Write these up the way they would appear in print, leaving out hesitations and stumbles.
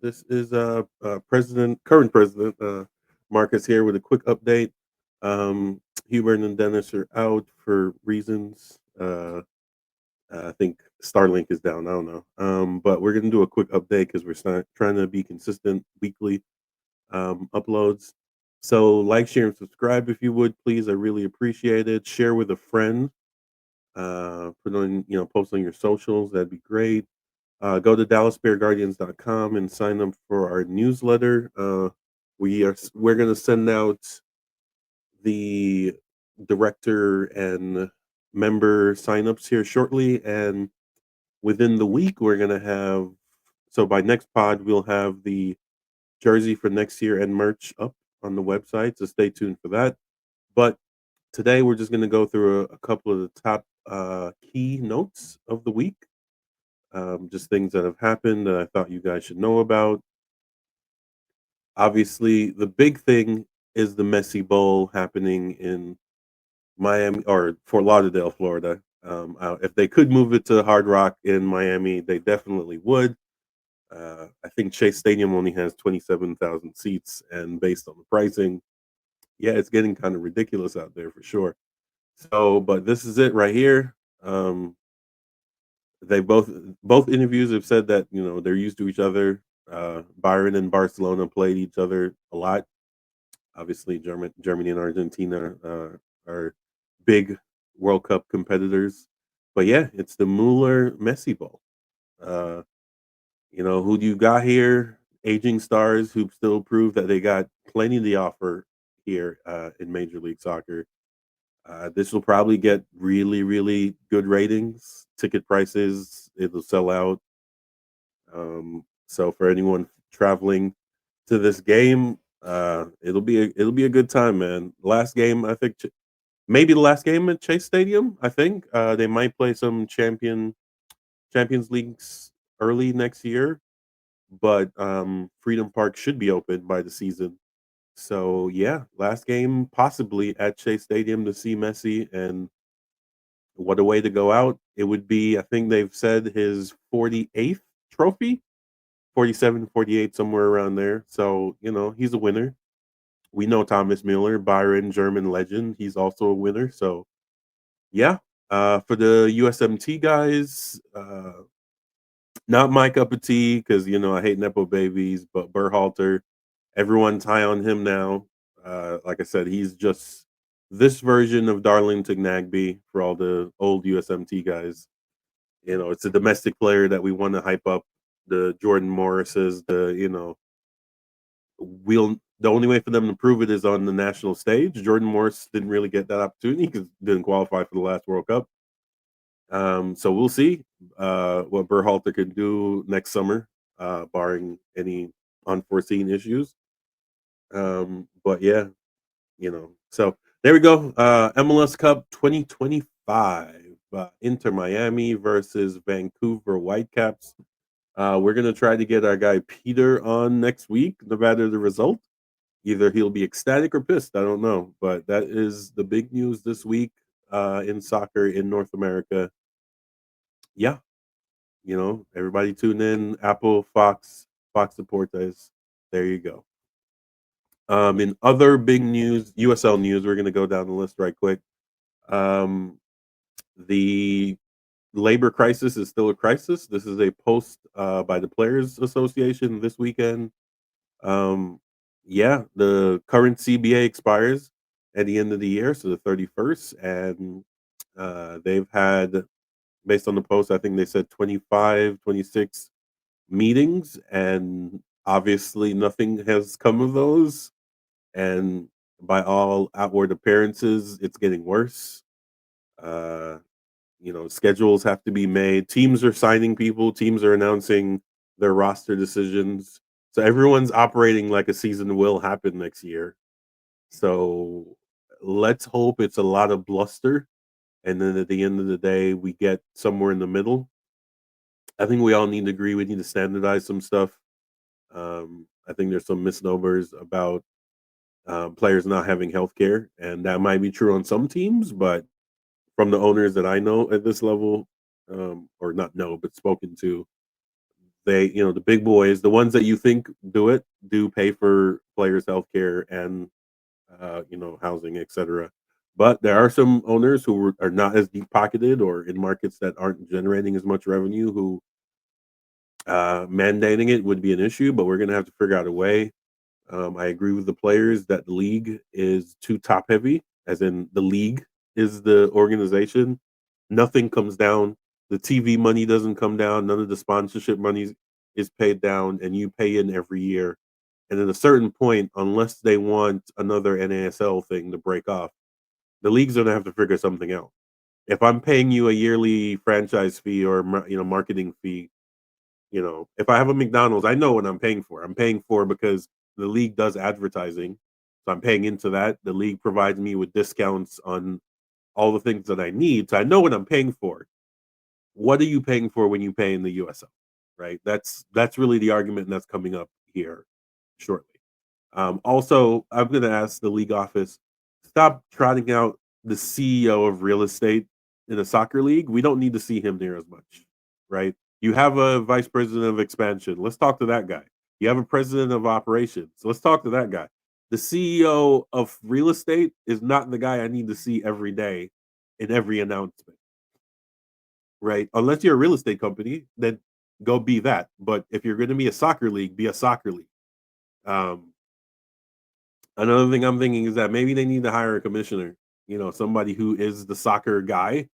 This is current president Marcus here with a quick update. Hubert and Dennis are out for reasons. I think Starlink is down. I don't know. But we're gonna do a quick update because trying to be consistent weekly uploads. So like, share, and subscribe if you would, please. I really appreciate it. Share with a friend. Put on post on your socials. That'd be great. Go to DallasBearGuardians.com and sign up for our newsletter. We're gonna send out the director and member signups here shortly, and within the week we're gonna have. So by next pod, we'll have the jersey for next year and merch up on the website. So stay tuned for that. But today we're just gonna go through a couple of the top key notes of the week. Just things that have happened that I thought you guys should know about. Obviously, the big thing is the Messi Bowl happening in Miami or Fort Lauderdale, Florida. If they could move it to Hard Rock in Miami, they definitely would. I think Chase Stadium only has 27,000 seats, and based on the pricing, yeah, it's getting kind of ridiculous out there for sure. So, but this is it right here. They both interviews have said that they're used to each other. Byron and Barcelona played each other a lot. Obviously, Germany and Argentina are big World Cup competitors. But yeah, it's the Mueller Messi Bowl. Uh, who do you got here? Aging stars who still prove that they got plenty to offer here in Major League Soccer. This will probably get really, really good ratings. Ticket prices, it'll sell out. So for anyone traveling to this game, it'll be a good time, man. Last game, I think, maybe the last game at Chase Stadium. I think they might play some Champions Leagues early next year, but Freedom Park should be open by the season. So yeah, last game possibly at Chase Stadium to see Messi, and what a way to go out. It would be, I think they've said, his 48th trophy, 47, 48, somewhere around there. So, he's a winner. We know Thomas Mueller, Byron, German legend. He's also a winner. So, yeah. For the USMT guys, not my cup of tea because, I hate Nepo babies, but Berhalter, everyone's high on him now. Like I said, he's just this version of Darlington Nagby for all the old USMT guys. It's a domestic player that we want to hype up. The Jordan Morrises, the only way for them to prove it is on the national stage. Jordan Morris didn't really get that opportunity because didn't qualify for the last World Cup. So we'll see what Berhalter can do next summer, barring any unforeseen issues. But yeah, so there we go. MLS Cup 2025. Inter Miami versus Vancouver Whitecaps. We're gonna try to get our guy Peter on next week, no matter the result. Either he'll be ecstatic or pissed. I don't know, but that is the big news this week in soccer in North America. Yeah, everybody tune in. Apple, Fox Deportes. There you go. In other big news, USL news, we're gonna go down the list right quick. The labor crisis is still a crisis. This is a post by the Players Association this weekend. Um, yeah, the current CBA expires at the end of the year, so the 31st, and they've had, based on the post, I think they said 25, 26 meetings, and obviously nothing has come of those. And by all outward appearances, it's getting worse. Uh, schedules have to be made. Teams are signing people. Teams are announcing their roster decisions. So everyone's operating like a season will happen next year. So let's hope it's a lot of bluster. And then at the end of the day, we get somewhere in the middle. I think we all need to agree we need to standardize some stuff. I think there's some misnomers about players not having health care. And that might be true on some teams, but from the owners that I know at this level, or not know, but spoken to, the big boys, the ones that you think do it, do pay for players' healthcare and housing, etc. But there are some owners who are not as deep pocketed or in markets that aren't generating as much revenue who mandating it would be an issue. But we're going to have to figure out a way. I agree with the players that the league is too top heavy, as in the league is the organization. Nothing comes down. The TV money doesn't come down. None of the sponsorship money is paid down, and you pay in every year. And at a certain point, unless they want another NASL thing to break off, the league's gonna have to figure something out. If I'm paying you a yearly franchise fee or marketing fee, if I have a McDonald's, I know what I'm paying for. I'm paying for because the league does advertising, so I'm paying into that. The league provides me with discounts on all the things that I need, so I know what I'm paying for. What are you paying for when you pay in the USL? Right? That's really the argument that's coming up here shortly. Also, I'm going to ask the league office stop trotting out the CEO of real estate in a soccer league. We don't need to see him there as much, right? You have a vice president of expansion. Let's talk to that guy. You have a president of operations. So let's talk to that guy. The CEO of real estate is not the guy I need to see every day in every announcement, right? Unless you're a real estate company, then go be that. But if you're going to be a soccer league, be a soccer league. Um, Another thing I'm thinking is that maybe they need to hire a commissioner, somebody who is the soccer guy,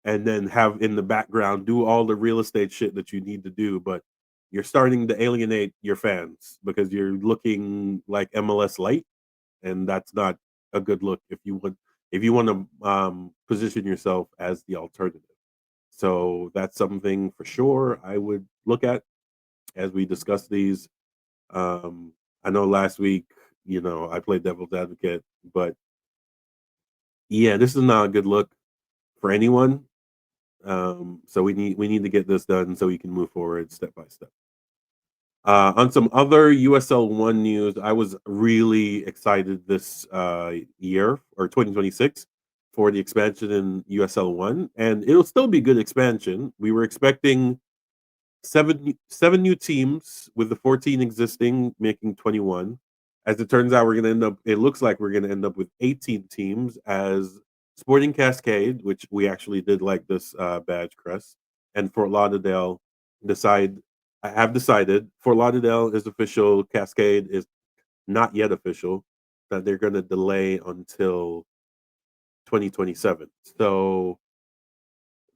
and then have in the background do all the real estate shit that you need to do. But you're starting to alienate your fans because you're looking like MLS light, and that's not a good look if you want to position yourself as the alternative. So that's something for sure I would look at as we discuss these. I know last week, I played devil's advocate, but yeah, this is not a good look for anyone. So we need to get this done so we can move forward step by step. On some other USL One news, I was really excited this year or 2026 for the expansion in USL One, and it'll still be good expansion. We were expecting seven new teams with the 14 existing making 21. As it turns out, it looks like we're gonna end up with 18 teams as Sporting Cascade, which we actually did like this badge crest, and Fort Lauderdale decide I have decided Fort Lauderdale is official, Cascade is not yet official, that they're gonna delay until 2027. So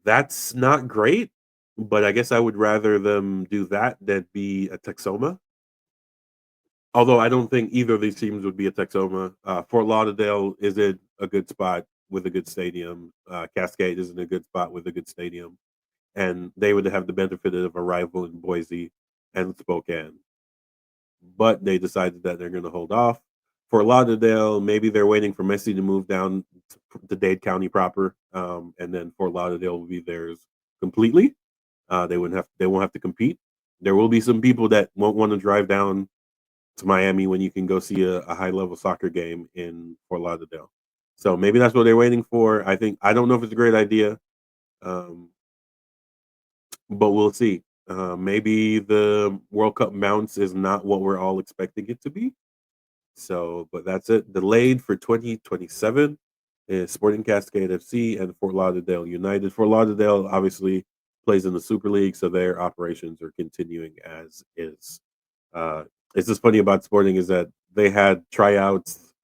that's not great, but I guess I would rather them do that than be a Texoma. Although I don't think either of these teams would be a Texoma. Fort Lauderdale is in a good spot with a good stadium. Cascade is in a good spot with a good stadium, and they would have the benefit of a rival in Boise and Spokane. But they decided that they're going to hold off. Fort Lauderdale, maybe they're waiting for Messi to move down to Dade County proper, and then Fort Lauderdale will be theirs completely. They won't have to compete. There will be some people that won't want to drive down to Miami when you can go see a high level soccer game in Fort Lauderdale. So maybe that's what they're waiting for. I don't know if it's a great idea, um, but we'll see. Maybe the World Cup bounce is not what we're all expecting it to be. So, but that's it. Delayed for 2027 is Sporting Cascade FC and Fort Lauderdale United. Fort Lauderdale obviously plays in the Super League, so their operations are continuing as is. Uh, it's just funny about Sporting is that they had tryouts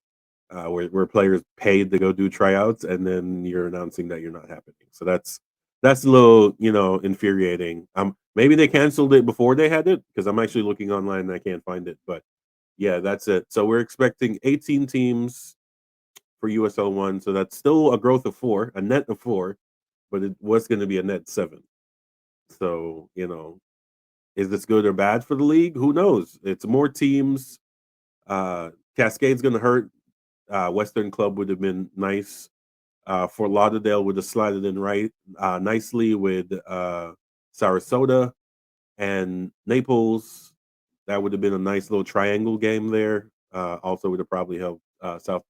where players paid to go do tryouts, and then you're announcing that you're not happening. So that's a little infuriating. Maybe they canceled it before they had it because I'm actually looking online and I can't find it, but yeah, that's it. So we're expecting 18 teams for USL One. So that's still a growth of four, a net of four, but it was going to be a net seven. So, is this good or bad for the league? Who knows? It's more teams. Cascade's going to hurt. Western Club would have been nice. Fort Lauderdale would have slided in right nicely with Sarasota and Naples. That would have been a nice little triangle game there. Also, would have probably helped South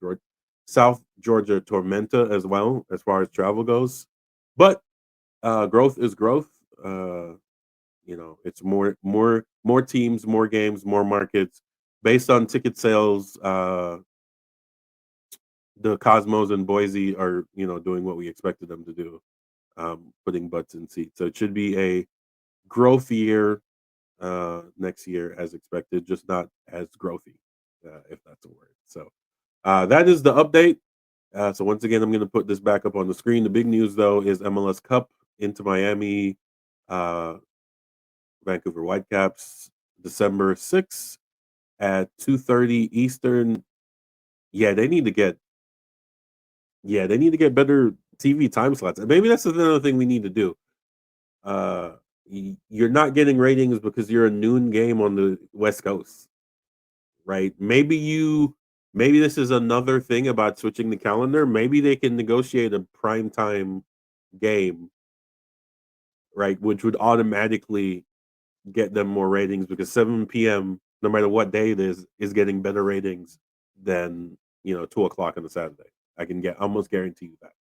Georgia Tormenta as well as far as travel goes. But growth is growth. It's more teams, more games, more markets based on ticket sales. The Cosmos and Boise are doing what we expected them to do, putting butts in seats. So it should be a growth year next year as expected, just not as growthy, if that's a word. So that is the update. So once again, I'm going to put this back up on the screen. The big news though is MLS Cup into Miami, uh, Vancouver Whitecaps, December 6th at 2:30 Eastern. Yeah, they need to get better TV time slots. Maybe that's another thing we need to do. Uh, you're not getting ratings because you're a noon game on the West Coast, right? Maybe this is another thing about switching the calendar. Maybe they can negotiate a prime time game, right, which would automatically get them more ratings because 7 p.m., no matter what day it is getting better ratings than 2 o'clock on a Saturday. I can almost guarantee you that.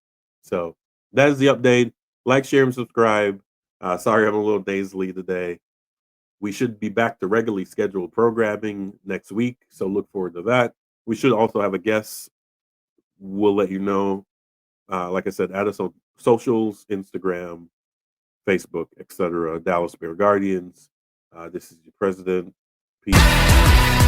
So that is the update. Like, share, and subscribe. Sorry, I'm a little nasally today. We should be back to regularly scheduled programming next week, so look forward to that. We should also have a guest. We'll let you know. Like I said, add us on socials, Instagram, Facebook, etc. Dallas Bear Guardians. This is your president. Peace.